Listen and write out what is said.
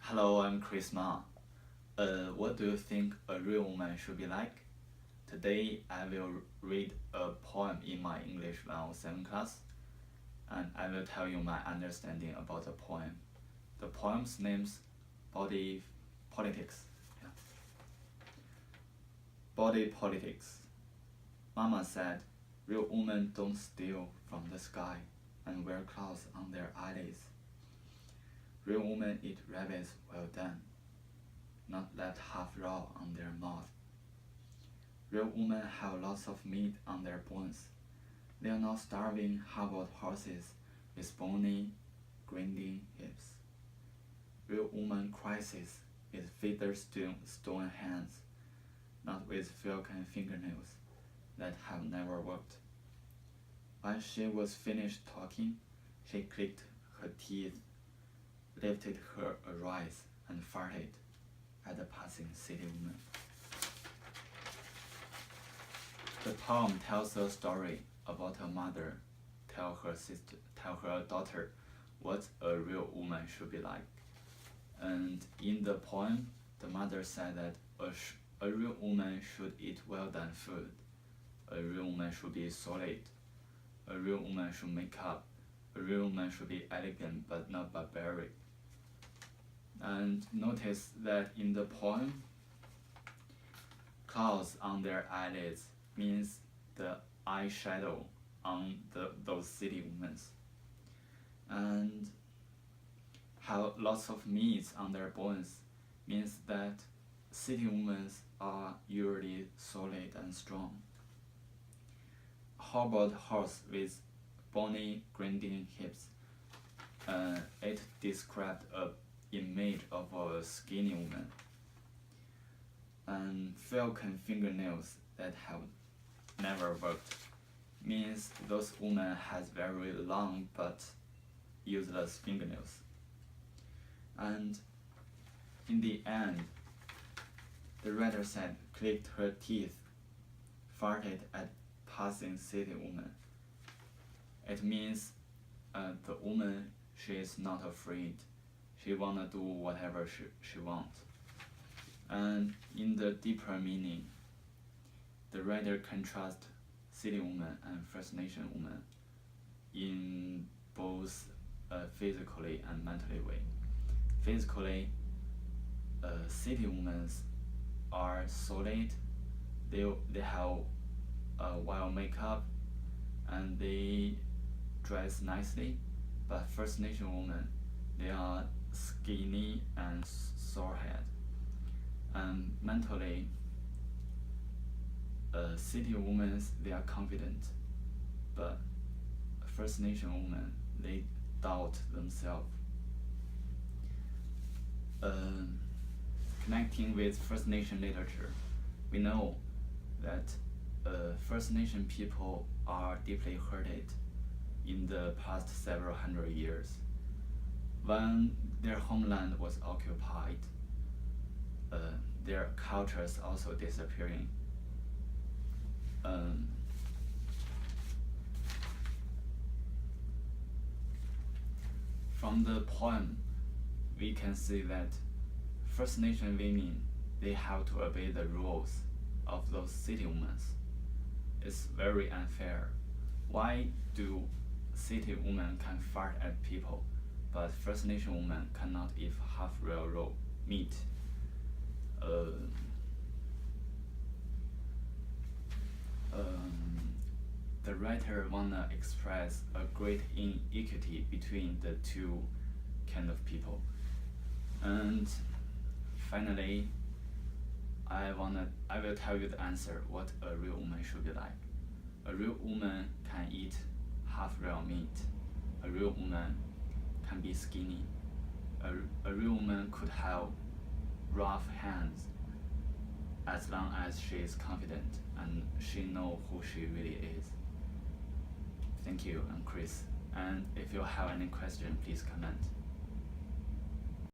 Hello, I'm Chris Ma. What do you think a real woman should be like? Today I will read a poem in my English 107 class, and I will tell you my understanding about the poem. The poem's name's Body Politics. Yeah. Body Politics. Mama said, real women don't steal from the sky and wear clouds on their eyelids. Real women eat rabbits well done, not left half raw on their mouth. Real women have lots of meat on their bones. They are not starving hobbled horses with bony, grinding hips. Real woman crisis with feather-stone hands, not with falcon fingernails that have never worked. When she was finished talking, she clicked her teeth, lifted her eyes, and farted at the passing city woman. The poem tells a story about a mother tell her daughter what a real woman should be like. And in the poem, the mother said that a real woman should eat well done food. A real woman should be solid. A real woman should make up. A real woman should be elegant but not barbaric. And notice that in the poem, clouds on their eyelids means the eyeshadow on those city women. And have lots of meat on their bones means that city women are usually solid and strong. How about horse with bony grinding hips? It described a image of a skinny woman. And falcon fingernails that have never worked means those women has very long but useless fingernails. And in the end, the writer said, clicked her teeth, farted at passing city woman. It means the woman, she is not afraid. She wanna do whatever she wants. And in the deeper meaning, the writer contrasts city woman and First Nation woman in both physically and mentally way. Physically, city women are solid. They have well makeup and they dress nicely. But First Nation women, they are skinny and sore head. And mentally, city women, they are confident, but First Nation women, they doubt themselves. Connecting with First Nation literature, we know that First Nation people are deeply hurted in the past several hundred years. When their homeland was occupied, their cultures also disappearing. From the poem, we can see that First Nation women, they have to obey the rules of those city women. It's very unfair. Why do city women can fart at people, but First Nation women cannot eat half raw meat? The writer wanna express a great inequity between the two kind of people. And finally, I will tell you the answer what a real woman should be like. A real woman can eat half raw meat. A real woman can be skinny. A real woman could have rough hands as long as she is confident and she knows who she really is. Thank you, I'm Chris. And if you have any question, please comment.